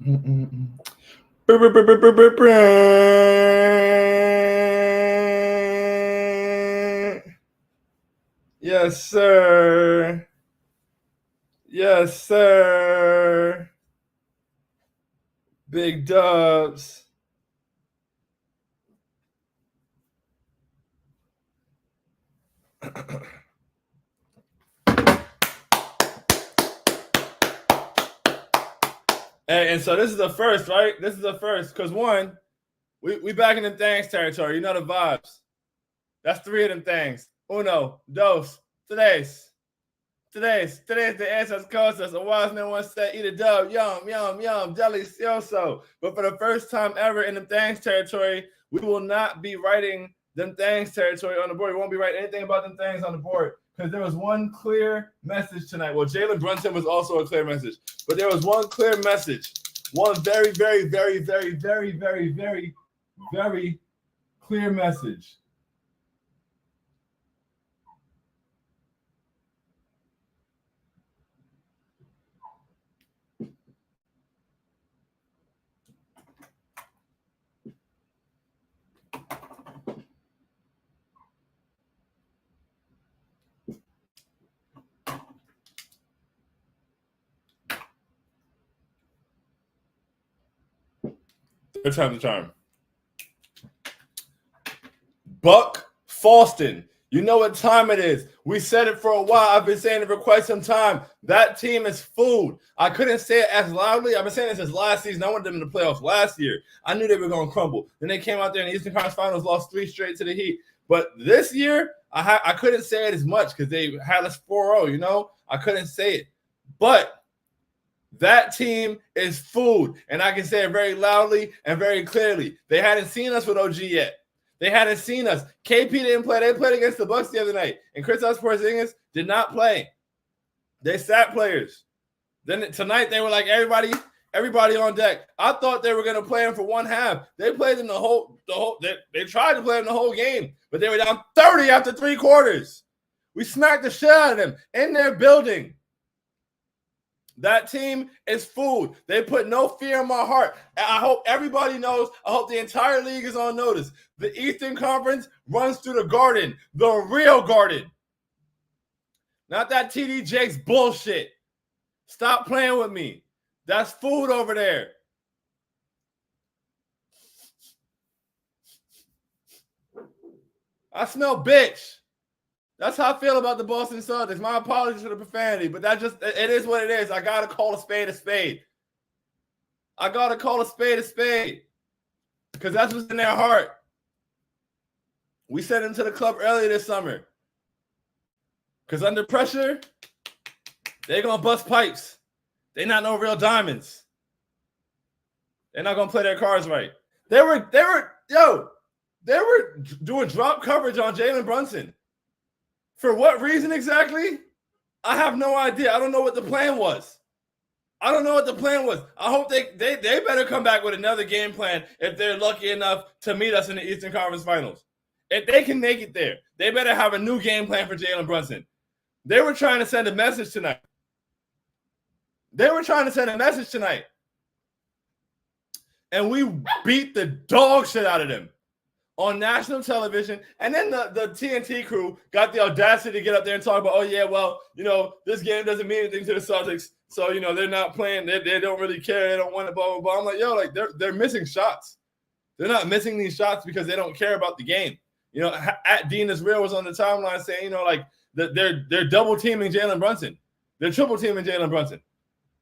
Yes, sir. Yes, sir. Big dubs. And so this is the first, right? This is the first. Because one, we back in them things territory. You know the vibes. That's 3 of them things. Uno, dos, tres. Today's the answers cosas. A wise man once said, eat a dub, yum, yum, yum, delicioso. But for the first time ever in the things territory, we will not be writing them things territory on the board. We won't be writing anything about them things on the board because there was one clear message tonight. Well, Jalen Brunson was also a clear message, but there was one clear message. One very, very, very, very, very, very, very, very clear message. Third time's the charm. Buck Falston. You know what time it is. We said it for a while. I've been saying it for quite some time. That team is food. I couldn't say it as loudly. I've been saying it since last season. I wanted them in the playoffs last year. I knew they were going to crumble. Then they came out there in the Eastern Conference Finals, lost 3 straight to the Heat. But this year, I couldn't say it as much because they had us 4-0, you know? I couldn't say it. But that team is food. And I can say it very loudly and very clearly. They hadn't seen us with OG yet. They hadn't seen us. KP didn't play. They played against the Bucks the other night. And Kristaps Porzingis did not play. They sat players. Then tonight they were like everybody on deck. I thought they were going to play them for one half. They played them the whole they tried to play them the whole game, but they were down 30 after 3 quarters. We smacked the shit out of them in their building. That team is food. They put no fear in my heart. I hope everybody knows. I hope the entire league is on notice. The Eastern Conference runs through the Garden, the real Garden. Not that TD Jakes bullshit. Stop playing with me. That's food over there. I smell bitch. That's how I feel about the Boston Celtics. My apologies for the profanity, but it is what it is. I got to call a spade a spade. I got to call a spade a spade because that's what's in their heart. We sent them to the club earlier this summer because under pressure, they're going to bust pipes. They're not no real diamonds. They're not going to play their cards right. They were doing drop coverage on Jalen Brunson. For what reason exactly? I have no idea. I don't know what the plan was. I hope they better come back with another game plan if they're lucky enough to meet us in the Eastern Conference Finals. If they can make it there, they better have a new game plan for Jalen Brunson. They were trying to send a message tonight. And we beat the dog shit out of them on national television. And then the TNT crew got the audacity to get up there and talk about, oh, yeah, well, you know, this game doesn't mean anything to the Celtics. So, you know, they're not playing. They don't really care. They don't want to, blah, blah, blah. I'm like, yo, like, they're missing shots. They're not missing these shots because they don't care about the game. You know, at Dean Israel was on the timeline saying, you know, like, they're double teaming Jalen Brunson. They're triple teaming Jalen Brunson.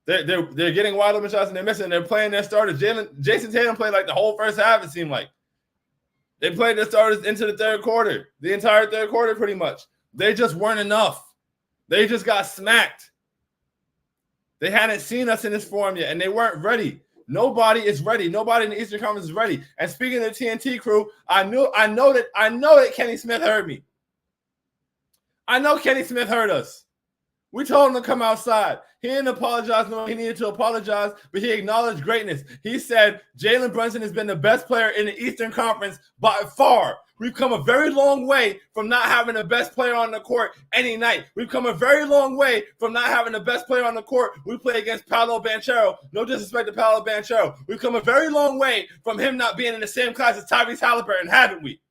They're getting wide open shots and they're missing. They're playing their starters. Jason Tatum played like the whole first half, it seemed like. They played their starters into the third quarter, the entire third quarter pretty much. They just weren't enough. They just got smacked. They hadn't seen us in this form yet, and they weren't ready. Nobody is ready. Nobody in the Eastern Conference is ready. And speaking of the TNT crew, I know that Kenny Smith heard me. I know Kenny Smith heard us. We told him to come outside. He didn't apologize when he needed to apologize, but he acknowledged greatness. He said Jalen Brunson has been the best player in the Eastern Conference by far. We've come a very long way from not having the best player on the court any night. We've come a very long way from not having the best player on the court. We play against Paolo Banchero. No disrespect to Paolo Banchero. We've come a very long way from him not being in the same class as Tyrese Halliburton, haven't we?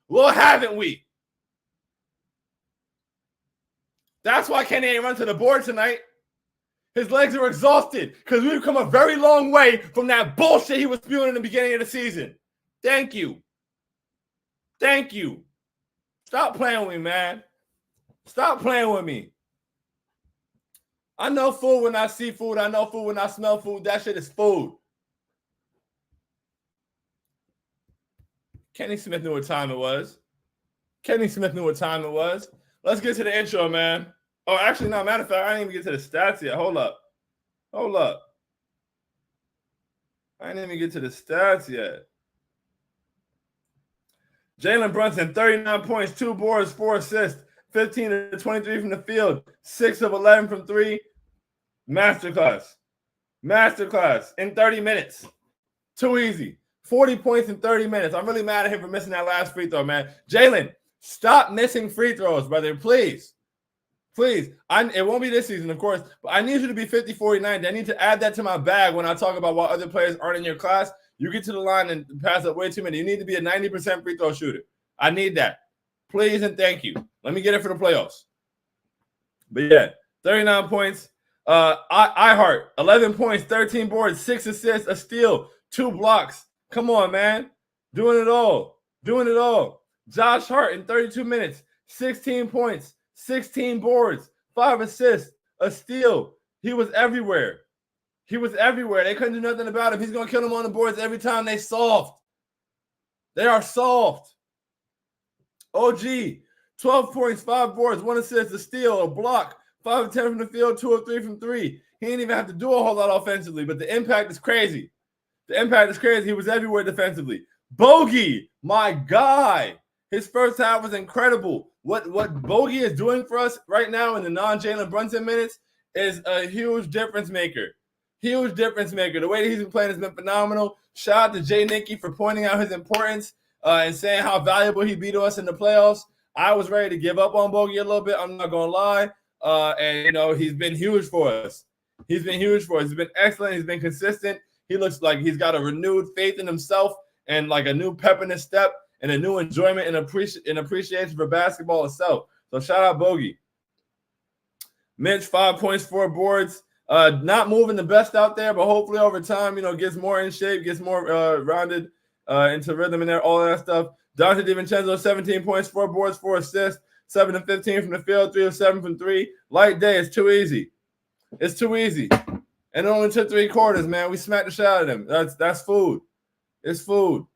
Well, haven't we? That's why Kenny ain't run to the board tonight. His legs are exhausted because we've come a very long way from that bullshit he was spewing in the beginning of the season. Thank you. Thank you. Stop playing with me, man. Stop playing with me. I know food when I see food. I know food when I smell food. That shit is food. Kenny Smith knew what time it was. Kenny Smith knew what time it was. Let's get to the intro, man. Oh, actually, no, matter of fact, I didn't even get to the stats yet. Hold up. I didn't even get to the stats yet. Jalen Brunson, 39 points, 2 boards, 4 assists, 15 to 23 from the field, 6 of 11 from 3. Masterclass in 30 minutes. Too easy. 40 points in 30 minutes. I'm really mad at him for missing that last free throw, man. Jalen, stop missing free throws, brother. Please. It won't be this season, of course, but I need you to be 50, 40, 90. I need to add that to my bag when I talk about why other players aren't in your class. You get to the line and pass up way too many. You need to be a 90% free throw shooter. I need that. Please and thank you. Let me get it for the playoffs. But yeah, 39 points. iHeart, 11 points, 13 boards, 6 assists, a steal, 2 blocks. Come on, man. Doing it all. Josh Hart in 32 minutes, 16 points, 16 boards, 5 assists, a steal. He was everywhere. They couldn't do nothing about him. He's going to kill them on the boards every time they soft. They are soft. OG, 12 points, 5 boards, 1 assist, a steal, a block, 5 of 10 from the field, 2 of 3 from 3. He didn't even have to do a whole lot offensively, but the impact is crazy. He was everywhere defensively. Bogey, my guy. His first half was incredible. What Bogey is doing for us right now in the non-Jalen Brunson minutes is a huge difference maker. The way that he's been playing has been phenomenal. Shout out to Jay Nicky for pointing out his importance and saying how valuable he'd be to us in the playoffs. I was ready to give up on Bogey a little bit. I'm not going to lie. And, he's been huge for us. He's been excellent. He's been consistent. He looks like he's got a renewed faith in himself and like a new pep in his step and a new enjoyment and appreciation for basketball itself. So shout out Bogey. Mitch, 5 points, 4 boards. Not moving the best out there, but hopefully over time, gets more in shape, gets more rounded into rhythm in there, all that stuff. Dante DiVincenzo, 17 points, 4 boards, 4 assists, 7 of 15 from the field, 3 of 7 from 3. Light day. It's too easy. And it only took 3 quarters, man. We smacked the shit out of them. That's food. It's food.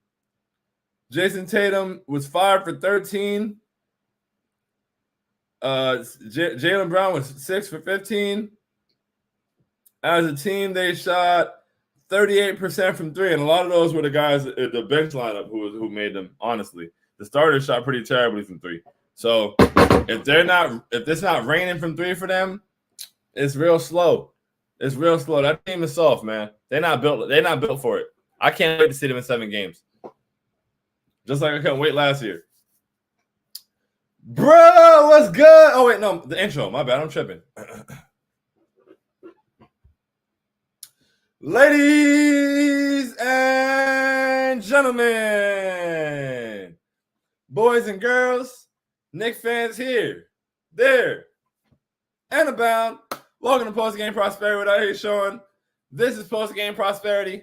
Jason Tatum was 5 for 13. Jaylen Brown was 6 for 15. As a team, they shot 38% from 3, and a lot of those were the guys at the bench lineup who made them. Honestly, the starters shot pretty terribly from 3. So if it's not raining from 3 for them, it's real slow. That team is soft, man. They're not built for it. I can't wait to see them in 7 games. Just like I couldn't wait last year. Bro, what's good? Oh, wait, no, the intro. My bad. I'm tripping. Ladies and gentlemen, boys and girls, Knicks fans here, there, and abound. Welcome to Postgame Prosperity with I Sean. This is Postgame Prosperity.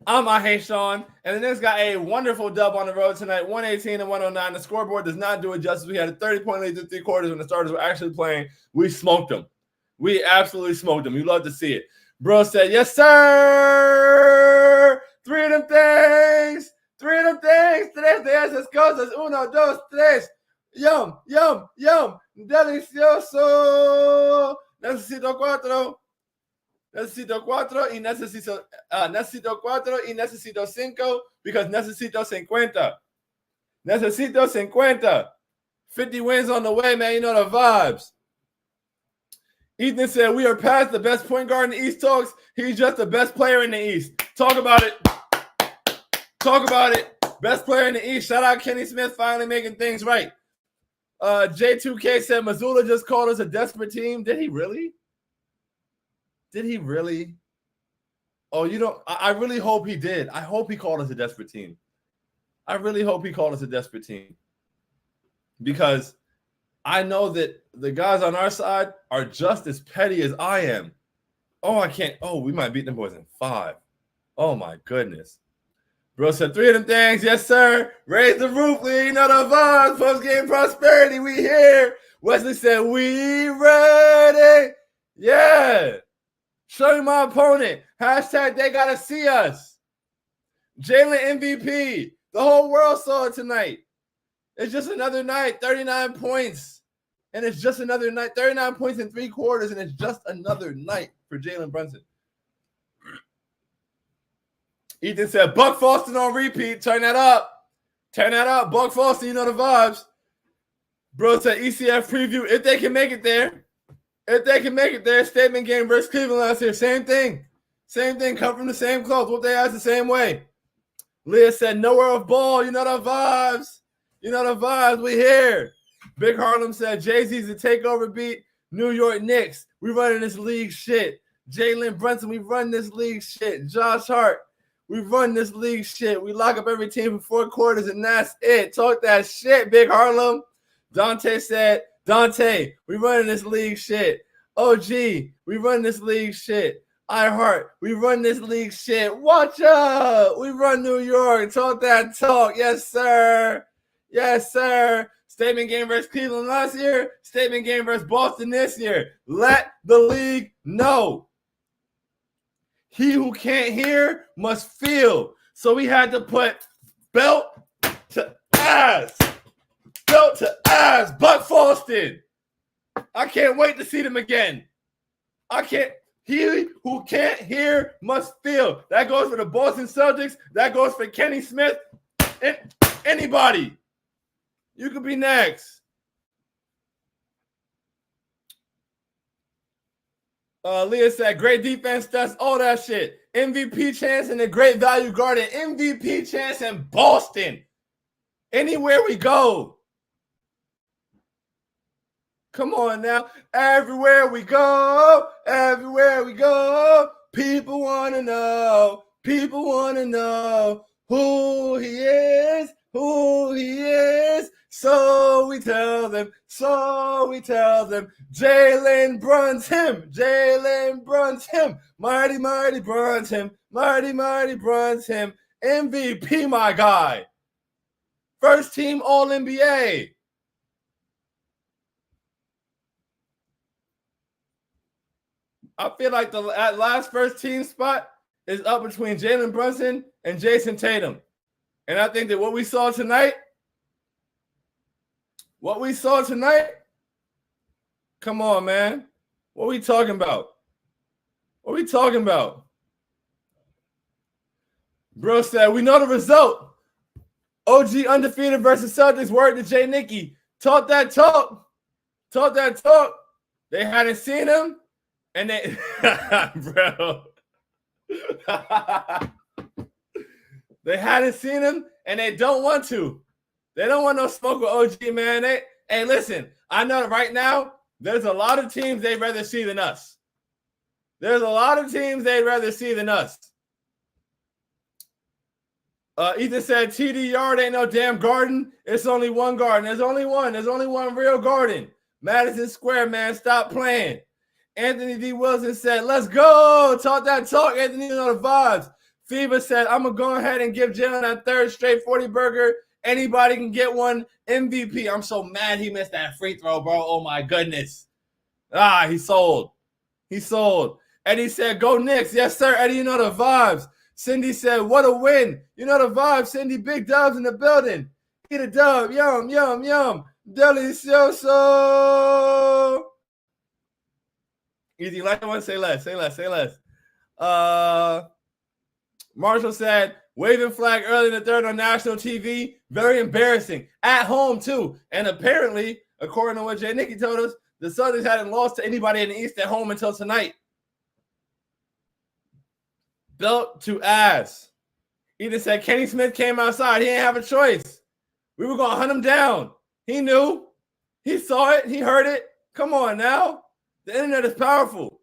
I'm I Sean, and the Knicks got a wonderful dub on the road tonight, 118 and 109. The scoreboard does not do it justice. We had a 30-point lead through 3 quarters when the starters were actually playing. We smoked them. We absolutely smoked them. You love to see it. Bro said, yes, sir. 3 of them things. Tres de esas cosas. 1, 2, 3. Yum. Delicioso. Necesito 4. Necesito 4 y necesito 5 because necesito 50. Necesito 50. 50 wins on the way, man. You know the vibes. Ethan said, we are past the best point guard in the East talks. He's just the best player in the East. Talk about it. Talk about it. Best player in the East. Shout out Kenny Smith finally making things right. J2K said, Missoula just called us a desperate team. Did he really? Did he really? Oh, you know, I really hope he did. I hope he called us a desperate team. I really hope he called us a desperate team. Because I know that the guys on our side are just as petty as I am. Oh, I can't. Oh, we might beat them boys in 5. Oh, my goodness. Bro said 3 of them things. Yes, sir. Raise the roof, Lee. You know the vibes. Post-game prosperity. We here. Wesley said, we ready. Yeah. Show me my opponent. Hashtag they got to see us. Jalen MVP. The whole world saw it tonight. It's just another night. 39 points. And it's just another night. 39 points in 3 quarters. And it's just another night for Jalen Brunson. Ethan said, Buck Foston on repeat. Turn that up. Turn that up. Buck Foston, you know the vibes. Bro said ECF preview. If they can make it there. If they can make it there. Statement game versus Cleveland last year. Same thing. Same thing. Come from the same clothes. What they asked the same way. Leah said, nowhere of ball. You know the vibes. You know the vibes. We here. Big Harlem said, Jay-Z's the takeover beat. New York Knicks. We running this league shit. Jalen Brunson, we run this league shit. Josh Hart. We run this league shit. We lock up every team for 4 quarters, and that's it. Talk that shit, Big Harlem. Dante said, Dante, we running this league shit. OG, we run this league shit. iHeart, we run this league shit. Watch out. We run New York. Talk that talk. Yes, sir. Yes, sir. Statement game versus Cleveland last year. Statement game versus Boston this year. Let the league know. He who can't hear must feel. So we had to put belt to ass. Belt to ass. Buck Foston. I can't wait to see them again. I can't. He who can't hear must feel. That goes for the Boston Celtics. That goes for Kenny Smith. And anybody. You could be next. Leah said, great defense, that's all that shit. MVP chance and a great value guarded. MVP chance in Boston. Anywhere we go. Come on now. Everywhere we go. Everywhere we go. People want to know. People want to know who he is. Who he is. So we tell them, Jalen Brunson, Jalen Brunson, mighty, mighty Brunson, mighty, mighty Brunson, MVP, my guy. First team All-NBA. I feel like the last first team spot is up between Jalen Brunson and Jason Tatum. And I think that what we saw tonight, come on, man. What are we talking about? What are we talking about? Bro said, we know the result. OG undefeated versus Celtics. Word to Jay Nicky. Talk that talk. Talk that talk. They hadn't seen him. And they, bro. They hadn't seen him, and they don't want to. They don't want no smoke with OG, man. Hey, listen, I know right now there's a lot of teams they'd rather see than us. There's a lot of teams they'd rather see than us. Ethan said, TD Yard ain't no damn garden. It's only one garden. There's only one. There's only one real garden. Madison Square, man. Stop playing. Anthony D. Wilson said, let's go. Talk that talk. Anthony, you know the vibes. FIBA said, I'm going to go ahead and give Jalen that third straight 40 burger. Anybody can get one. MVP. I'm so mad he missed that free throw, bro. Oh, my goodness. He sold. He sold. Eddie said, go Knicks. Yes, sir. Eddie, you know the vibes. Cindy said, what a win. You know the vibes. Cindy, big dubs in the building. Eat a dub. Yum, yum, yum. Delicioso. Easy. Like one, say less. Say less. Say less. Marshall said, Waving flag early in the third on national TV. Very embarrassing. At home, too. And apparently, according to what Jay Nicky told us, the Celtics hadn't lost to anybody in the East at home until tonight. Belt to ass. Ethan said Kenny Smith came outside. He didn't have a choice. We were going to hunt him down. He knew. He saw it. He heard it. Come on now. The internet is powerful.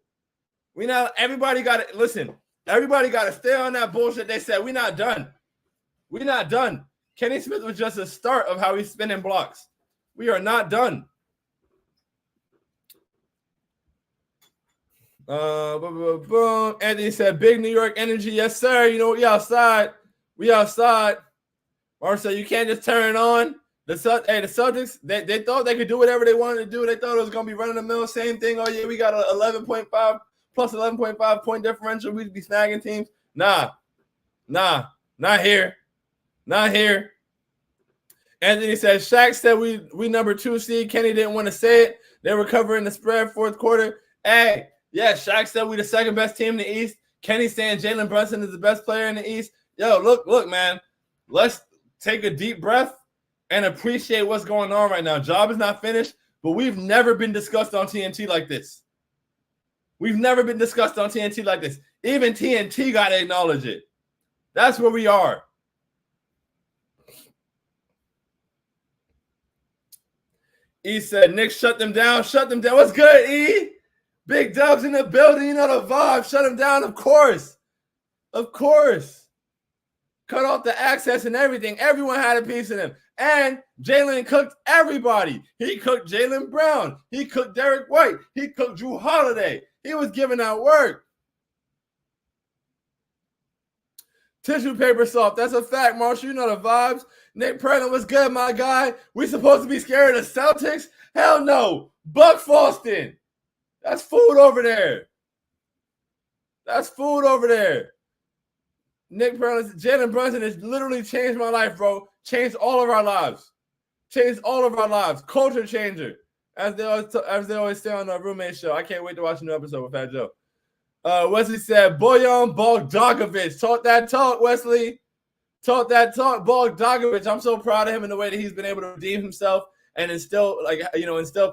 Everybody got to listen. Everybody got to stay on that bullshit. They said we're not done. We're not done. Kenny Smith was just a start of how he's spinning blocks. We are not done. Anthony said, big New York energy. Yes, sir. You know, we outside. We outside. Marcel, you can't just turn it on. The Celtics, they thought they could do whatever they wanted to do. They thought it was going to be running the mill. Same thing. Oh, yeah, we got a 11.5 plus 11.5 point differential. We'd be snagging teams. Nah, not here. Not here. Anthony said, Shaq said we number 2 seed. Kenny didn't want to say it. They were covering the spread fourth quarter. Hey, yeah, Shaq said we the second best team in the East. Kenny saying Jalen Brunson is the best player in the East. Yo, look, man. Let's take a deep breath and appreciate what's going on right now. Job is not finished, but we've never been discussed on TNT like this. We've never been discussed on TNT like this. Even TNT got to acknowledge it. That's where we are. E said, Knicks shut them down. Shut them down. What's good, E? Big Dubs in the building. You know the vibe. Shut them down, of course. Of course. Cut off the access and everything. Everyone had a piece of them. And Jalen cooked everybody. He cooked Jaylen Brown. He cooked Derek White. He cooked Drew Holiday. He was giving out work. Tissue paper soft. That's a fact, Marshall. You know the vibes. Nick Perlin was good, my guy. We supposed to be scared of the Celtics? Hell no. Buck Foston. That's food over there. That's food over there. Nick Perlin, Jalen Brunson has literally changed my life, bro. Changed all of our lives. Changed all of our lives. Culture changer. As they always say on our roommate show. I can't wait to watch a new episode with Fat Joe. Wesley said, Bojan Bogdanovic. Talk that talk, Wesley. Talk that talk, Bogdanovic. I'm so proud of him in the way that he's been able to redeem himself and instill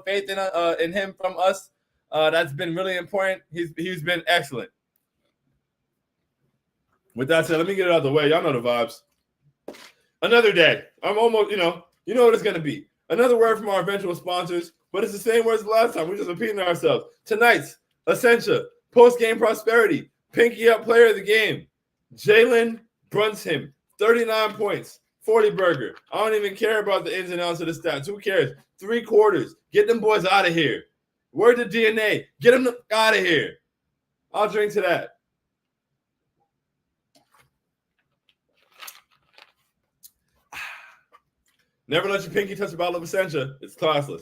faith in him from us. That's been really important. He's been excellent. With that said, let me get it out of the way. Y'all know the vibes. Another day. I'm almost, you know what it's going to be. Another word from our eventual sponsors, but it's the same words as last time. We're just repeating ourselves. Tonight's Essentia, Postgame Prosperity, Pinky Up Player of the Game, Jalen Brunson, 39 points, 40 burger. I don't even care about the ins and outs of the stats. Who cares? 3 quarters. Get them boys out of here. Word to DNA. Get them out of here. I'll drink to that. Never let your pinky touch a bottle of Essentia. It's classless.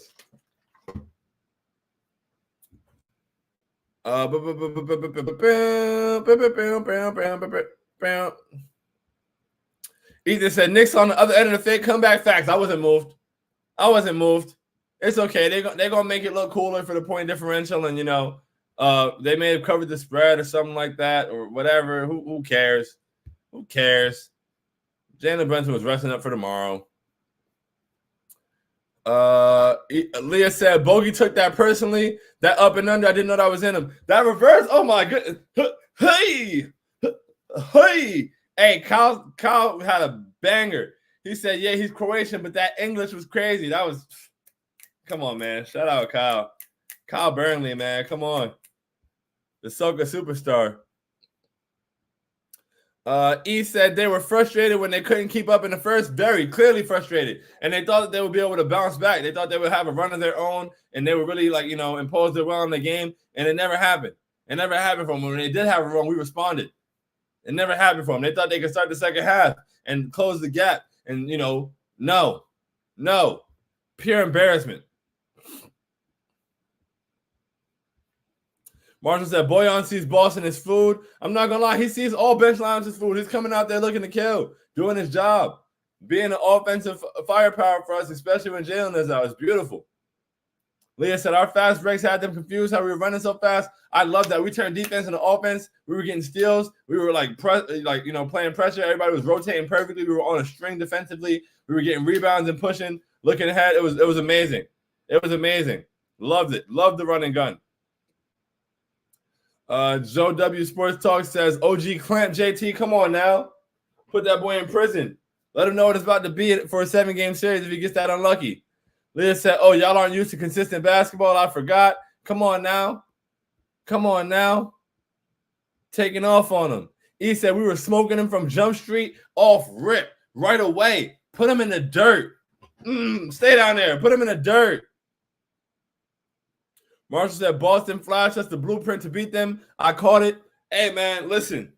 Ethan said, Knicks on the other end of the fake comeback. Facts. I wasn't moved. It's okay. They're gonna make it look cooler for the point differential, and they may have covered the spread or something like that or whatever. Who cares? Who cares? Jalen Brunson was resting up for tomorrow. Leah said Bogey took that personally. That up and under, I didn't know that was in him. That reverse, oh my goodness. Hey, Kyle had a banger. He said, yeah, he's Croatian, but that English was crazy. That was, come on, man. Shout out Kyle Burnley, man. Come on, the Soca superstar. E said they were frustrated when they couldn't keep up in the first, very clearly frustrated. And they thought that they would be able to bounce back. They thought they would have a run of their own and they would really impose their will on the game. And it never happened. It never happened for them. When they did have a run, we responded. It never happened for them. They thought they could start the second half and close the gap. And, no. Pure embarrassment. Marshall said, Bojan sees Boston as food. I'm not going to lie. He sees all bench lines as food. He's coming out there looking to kill, doing his job, being an offensive firepower for us, especially when Jalen is out. It's beautiful. Leah said, our fast breaks had them confused how we were running so fast. I love that. We turned defense into offense. We were getting steals. We were playing pressure. Everybody was rotating perfectly. We were on a string defensively. We were getting rebounds and pushing, looking ahead. It was amazing. It was amazing. Loved it. Loved the run and gun. Joe W. Sports Talk says, OG clamp JT, come on now. Put that boy in prison. Let him know what it's about to be for a 7-game series if he gets that unlucky. Leah said, oh, y'all aren't used to consistent basketball. I forgot. Come on now. Come on now. Taking off on him. He said we were smoking him from Jump Street off rip right away. Put him in the dirt. Stay down there. Put him in the dirt. Marshall said Boston Flash. That's the blueprint to beat them. I caught it. Hey, man, listen.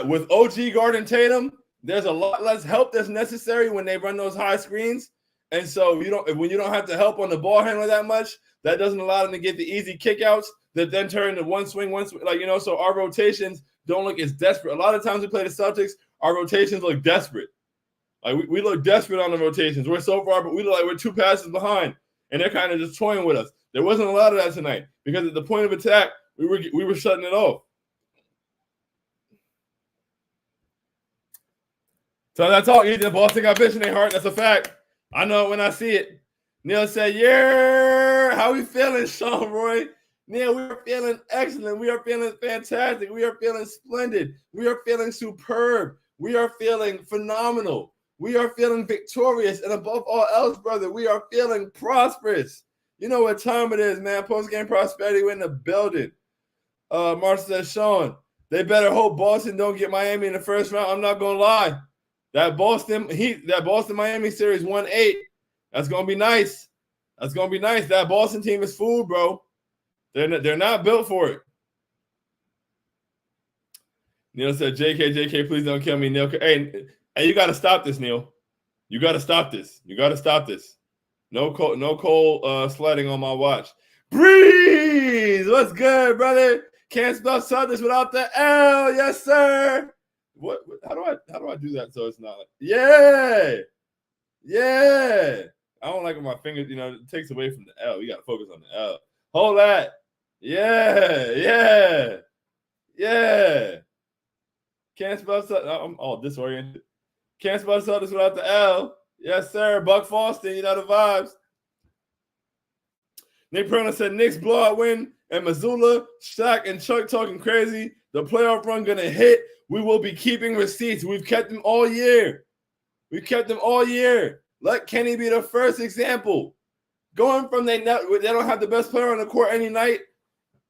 With OG guarding Tatum, there's a lot less help that's necessary when they run those high screens. And so when you don't have to help on the ball handler that much, that doesn't allow them to get the easy kickouts that then turn into one swing, so our rotations don't look as desperate. A lot of times we play the Celtics, our rotations look desperate. Like we look desperate on the rotations. We're so far, but we look like we're 2 passes behind, and they're kind of just toying with us. There wasn't a lot of that tonight because at the point of attack, we were shutting it off. So that's all. Either Boston got bitch in their heart. That's a fact. I know it when I see it. Neil said, yeah, how we feeling, Sean Roy? Neil, we are feeling excellent. We are feeling fantastic. We are feeling splendid. We are feeling superb. We are feeling phenomenal. We are feeling victorious. And above all else, brother, we are feeling prosperous. You know what time it is, man. Post-game prosperity, we're in the building. Marshall says, Sean, they better hope Boston don't get Miami in the first round. I'm not going to lie. That Boston-Miami series 1-8. That's gonna be nice. That's gonna be nice. That Boston team is fooled, bro. They're not built for it. Neil said, JK, please don't kill me, Neil. Hey, you gotta stop this, Neil. You gotta stop this. You gotta stop this. No Cole sledding on my watch. Breeze! What's good, brother? Can't spell Celtics without the L. Yes, sir. What? How do I do that so it's not like, yeah. I don't like when my fingers, it takes away from the L. You got to focus on the L. Hold that. Yeah. Can't spell something. I'm all disoriented. Can't spell something without the L. Yes, sir. Buck Foston, you know the vibes. Nick Perna said Knicks blowout win and Missoula, Shaq, and Chuck talking crazy. The playoff run going to hit. We will be keeping receipts. We've kept them all year. Let Kenny be the first example. Going from they don't have the best player on the court any night.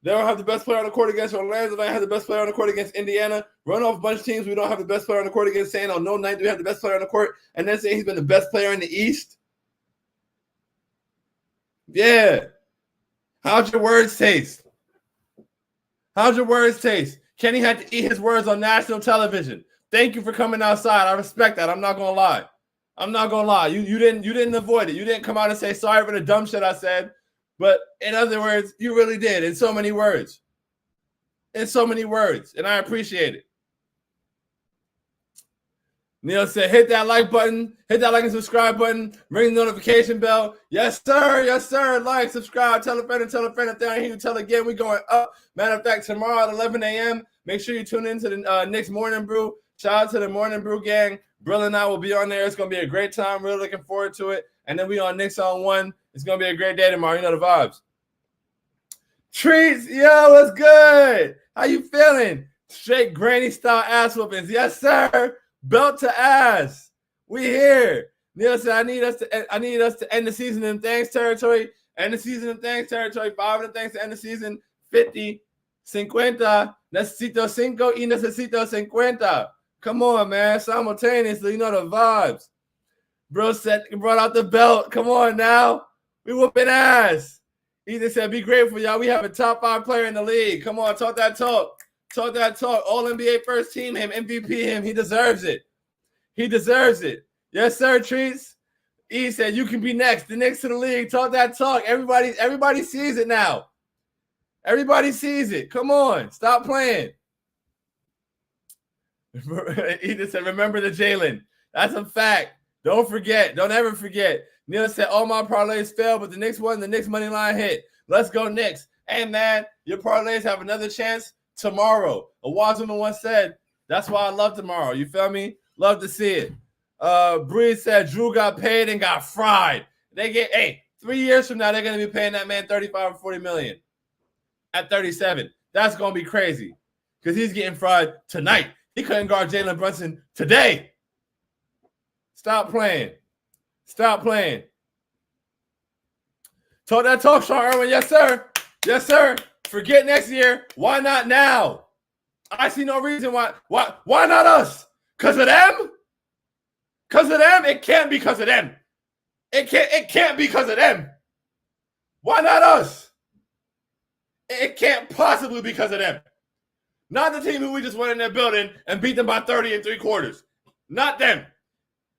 They don't have the best player on the court against Orlando. They don't have the best player on the court against Indiana. Run off a bunch of teams. We don't have the best player on the court against, saying on no night do we have the best player on the court, and then saying he's been the best player in the East. Yeah. How'd your words taste? Kenny had to eat his words on national television. Thank you for coming outside. I respect that. I'm not gonna lie. You didn't avoid it. You didn't come out and say sorry for the dumb shit I said. But in other words, you really did in so many words. And I appreciate it. Neil said, hit that like button, hit that like and subscribe button, ring the notification bell. Yes, sir. Like, subscribe, tell a friend. If they don't hear you, tell again. We're going up. Matter of fact, tomorrow at 11 a.m., make sure you tune in to the Knicks Morning Brew. Shout out to the Morning Brew gang. Brill and I will be on there. It's going to be a great time. Really looking forward to it. And then we on Knicks on 1. It's going to be a great day tomorrow. You know the vibes. Treats, yo, what's good? How you feeling? Straight granny style ass whoopings. Yes, sir. Belt to ass. We here. Neil said, I need us to end the season in thanks territory. End the season in thanks territory. 5 of the thanks to end the season. 50. 50. Necesito 5 y necesito 50. Come on, man. Simultaneously, you know the vibes. Bro said, brought out the belt. Come on now. We whooping ass. Ethan said, be grateful, y'all. We have a top 5 player in the league. Come on, talk that talk. All NBA first team him, MVP him. He deserves it. Yes, sir, Treats. He said, you can be next. The Knicks to the league. Talk that talk. Everybody sees it now. Everybody sees it. Come on. Stop playing. Ethan said, remember the Jalen. That's a fact. Don't forget. Don't ever forget. Neil said, all my parlays failed, but the Knicks won. The Knicks money line hit. Let's go Knicks. Hey, man, your parlays have another chance tomorrow. A wise woman once said, that's why I love tomorrow. You feel me? Love to see it. Breeze said, Drew got paid and got fried. They get, 3 years from now, they're going to be paying that man 35 or 40 million at 37. That's going to be crazy because he's getting fried tonight. He couldn't guard Jalen Brunson today. Stop playing. Stop playing. Told that talk, Sean Irwin. Yes, sir. Yes, sir. Forget next year. Why not now? I see no reason why. Why not us? Because of them? Because of them? It can't be because of them. It can't be because of them. Why not us? It can't possibly be because of them. Not the team who we just went in their building and beat them by 30 in 3 quarters. Not them.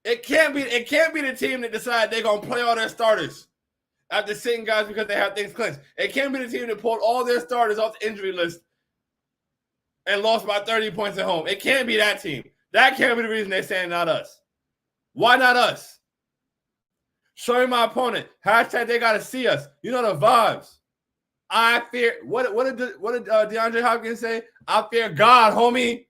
It can't be the team that decided they're gonna play all their starters after sitting guys because they have things clinched. It can't be the team that pulled all their starters off the injury list and lost by 30 points at home. It can't be that team. That can't be the reason they're saying not us. Why not us? Show me my opponent. Hashtag they gotta see us. You know the vibes. I fear what did DeAndre Hopkins say? I fear God, homie.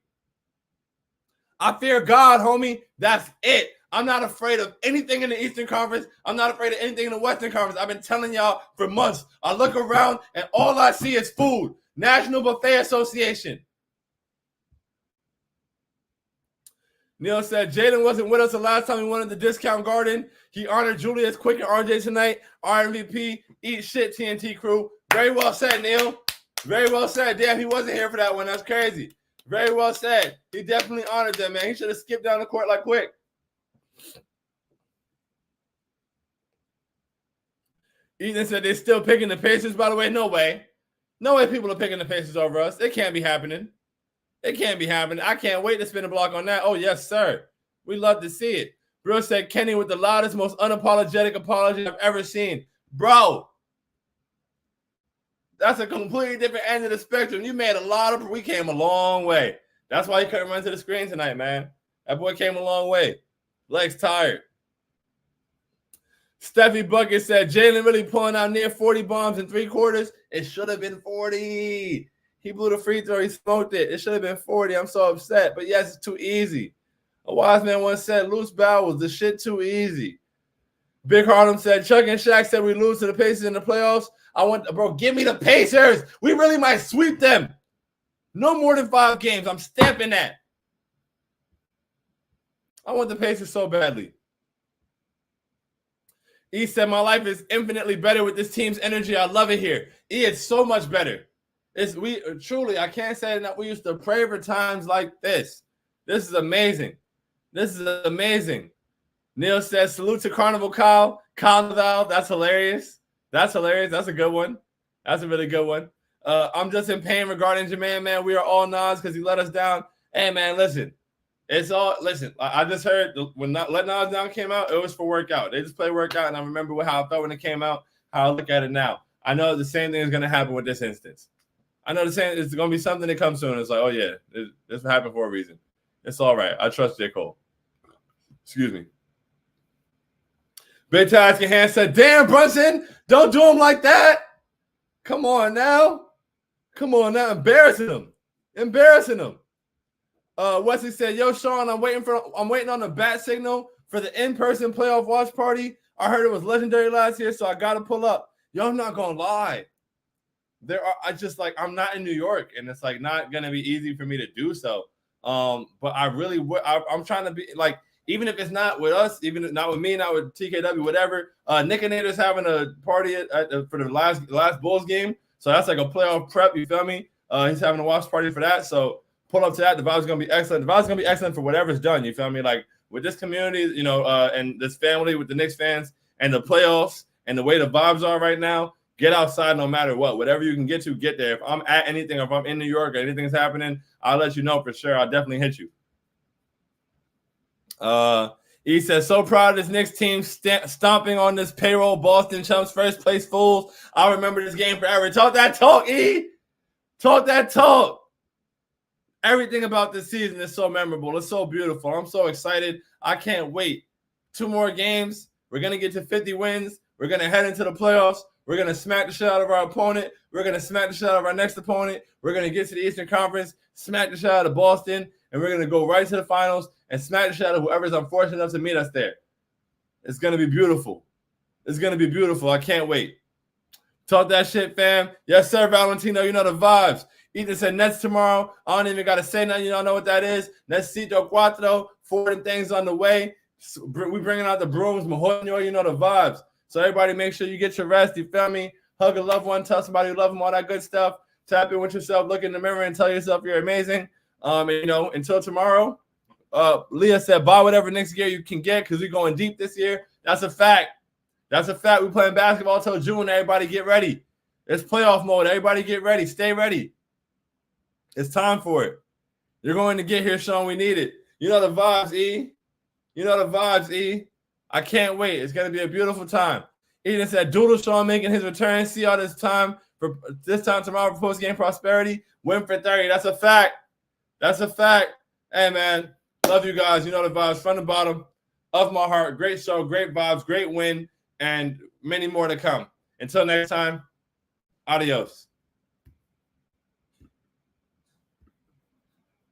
I fear God, homie. That's it. I'm not afraid of anything in the Eastern Conference. I'm not afraid of anything in the Western Conference. I've been telling y'all for months. I look around and all I see is food. National Buffet Association. Neil said, Jaden wasn't with us the last time we went to the Discount Garden. He honored Julius Quick and RJ tonight. RMVP, eat shit, TNT crew. Very well said, Neil. Very well said. Damn, he wasn't here for that one. That's crazy. Very well said. He definitely honored them, man. He should have skipped down the court like Quick. Ethan said they're still picking the Pacers, by the way. No way. No way people are picking the Pacers over us. It can't be happening. It can't be happening. I can't wait to spin a block on that. Oh, yes, sir. We love to see it. Bruce said, Kenny with the loudest, most unapologetic apology I've ever seen. Bro, that's a completely different end of the spectrum. You made a lot of – we came a long way. That's why he couldn't run to the screen tonight, man. That boy came a long way. Legs tired. Steffi Bucket said, Jalen really pulling out near 40 bombs in 3 quarters. It should have been 40. He blew the free throw. He smoked it. It should have been 40. I'm so upset. But, yes, it's too easy. A wise man once said, loose bowels, the shit too easy. Big Harlem said, Chuck and Shaq said we lose to the Pacers in the playoffs. Bro, give me the Pacers. We really might sweep them. No more than 5 games. I'm stamping that. I want the Pacers so badly. E said, my life is infinitely better with this team's energy. I love it here. E, it's so much better. Truly, I can't say enough. We used to pray for times like this. This is amazing. This is amazing. Neil says, salute to Carnival Kyle. Kyle, that's hilarious. That's hilarious. That's a good one. That's a really good one. I'm just in pain regarding Jermaine, man. We are all Nas because he let us down. Hey, man, listen. I just heard when Let Nas Down came out, it was for workout. They just play workout, and I remember how I felt when it came out, how I look at it now. I know the same thing is going to happen with this instance. I know the same. It's going to be something that comes soon. It's like, oh, yeah, this happened for a reason. It's all right. I trust J. Cole. Excuse me. Big Tasking Hand said, damn, Brunson, don't do him like that. Come on now. Embarrassing him. Wesley said, yo, Sean, I'm waiting on the bat signal for the in-person playoff watch party. I heard it was legendary last year, so I got to pull up. Yo, I'm not going to lie. I'm not in New York, and it's like not going to be easy for me to do so. But I really would. I'm trying to be like, even if it's not with us, even if not with me, not with TKW, whatever. Nick and Nader's having a party for the last Bulls game, so that's like a playoff prep. You feel me? He's having a watch party for that, so pull up to that. The vibe's gonna be excellent. The vibe's gonna be excellent for whatever's done. You feel me? Like with this community, and this family with the Knicks fans and the playoffs and the way the vibes are right now. Get outside no matter what. Whatever you can get to, get there. If I'm at anything, if I'm in New York or anything's happening, I'll let you know for sure. I'll definitely hit you. He says, so proud of this Knicks team stomping on this payroll Boston Chumps first place fools. I'll remember this game forever. Talk that talk, E. Talk that talk. Everything about this season is so memorable. It's so beautiful. I'm so excited. I can't wait 2 more games. We're going to get to 50 wins. We're going to head into the playoffs. We're going to smack the shit out of our opponent. We're going to smack the shit out of our next opponent. We're going to get to the Eastern Conference, smack the shit out of Boston, and we're going to go right to the finals and smack the shit out of whoever's unfortunate enough to meet us there. It's going to be beautiful. It's going to be beautiful. I can't wait. Talk that shit, fam. Yes, sir, Valentino. You know the vibes. Ethan said Nets tomorrow. I don't even got to say nothing. You don't know what that is. Necesito cuatro. 4 things on the way. We bringing out the brooms. Mahoño, you know the vibes. So everybody make sure you get your rest. You feel me? Hug a loved one. Tell somebody you love them. All that good stuff. Tap in with yourself. Look in the mirror and tell yourself you're amazing. And, you know, until tomorrow, Leah said buy whatever Knicks gear you can get because we're going deep this year. That's a fact. That's a fact. We're playing basketball till June. Everybody get ready. It's playoff mode. Everybody get ready. Stay ready. It's time for it. You're going to get here, Sean. We need it. You know the vibes, E. You know the vibes, E. I can't wait. It's going to be a beautiful time. Eden said, Doodle Sean making his return. See y'all this time tomorrow for Postgame Prosperity. Win for 30. That's a fact. That's a fact. Hey, man. Love you guys. You know the vibes from the bottom of my heart. Great show, great vibes, great win, and many more to come. Until next time, adios.